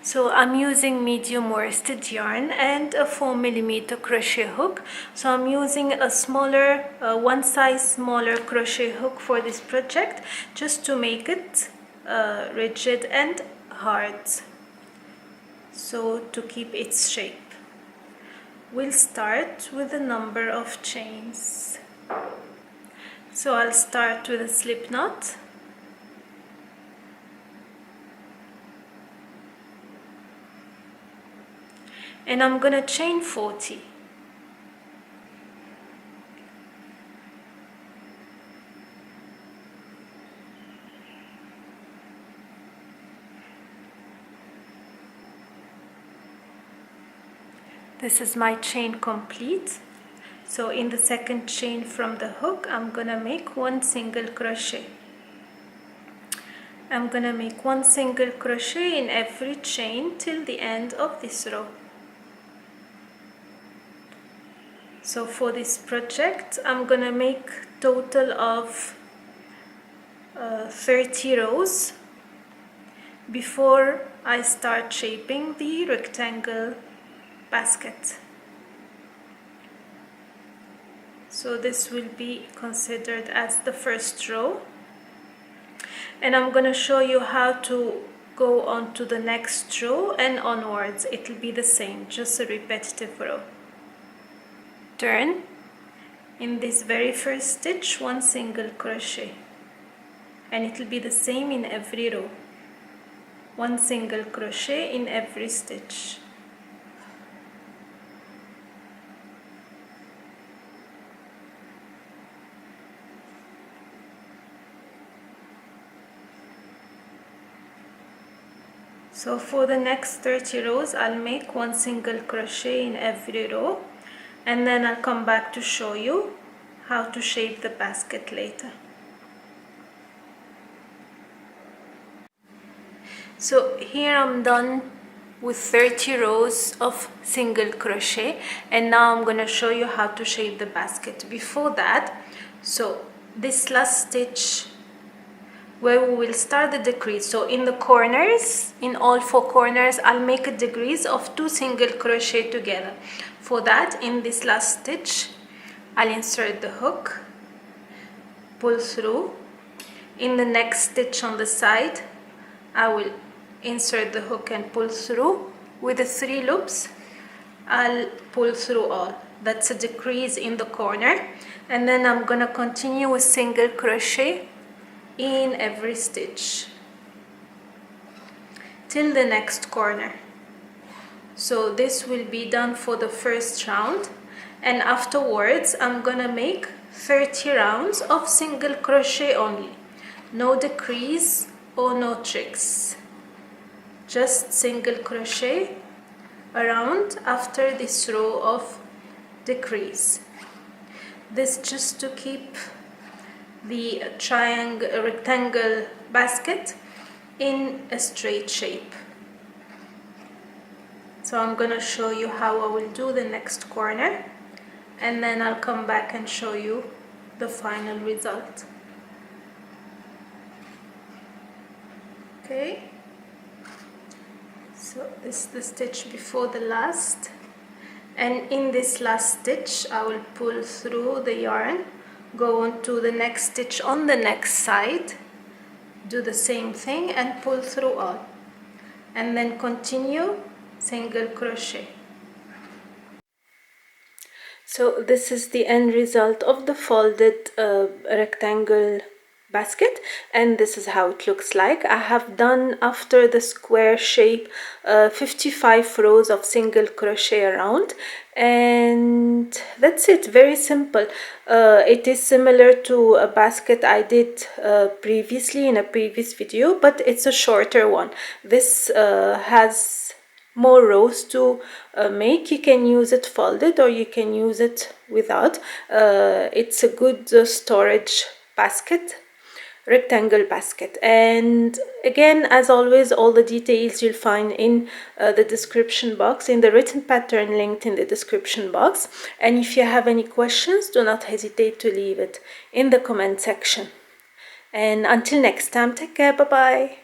So I'm using medium worsted yarn and a 4mm crochet hook. So I'm using a smaller, one size smaller crochet hook for this project, just to make it rigid and hard, so to keep its shape. We'll start with a number of chains. So I'll start with a slip knot. And I'm gonna chain 40. This is my chain complete. So in the second chain from the hook, I'm gonna make one single crochet. I'm gonna make one single crochet in every chain till the end of this row. So for this project, I'm gonna make total of 30 rows before I start shaping the rectangle basket. So this will be considered as the first row. And I'm gonna show you how to go on to the next row and onwards. It'll be the same, just a repetitive row. Turn. In this very first stitch, one single crochet, and it will be the same in every row. One single crochet in every stitch. So for the next 30 rows, I'll make one single crochet in every row, and then I'll come back to show you how to shape the basket later. So here I'm done with 30 rows of single crochet, and now I'm gonna show you how to shape the basket. Before that, so this last stitch where we will start the decrease, so in the corners, in all 4 corners, I'll make a decrease of 2 single crochet together. For that, in this last stitch, I'll insert the hook, pull through. In the next stitch on the side, I will insert the hook and pull through. With the 3 loops, I'll pull through all. That's a decrease in the corner, and then I'm gonna continue with single crochet in every stitch till the next corner. So this will be done for the first round, and afterwards I'm gonna make 30 rounds of single crochet only. No decrease or no tricks, just single crochet around after this row of decrease. This just to keep the rectangle basket in a straight shape. So I'm gonna show you how I will do the next corner, and then I'll come back and show you the final result. Okay, so this is the stitch before the last, and in this last stitch I will pull through the yarn, go on to the next stitch on the next side, do the same thing and pull through all, and then continue single crochet. So this is the end result of the folded rectangle basket, and this is how it looks like. I have done, after the square shape, 55 rows of single crochet around, and that's it. Very simple. It is similar to a basket I did previously in a previous video, but it's a shorter one. This has more rows to make. You can use it folded or you can use it without. It's a good storage basket, rectangle basket. And again, as always, all the details you'll find in the description box, in the written pattern linked in the description box. And if you have any questions, do not hesitate to leave it in the comment section. And until next time, take care. Bye bye.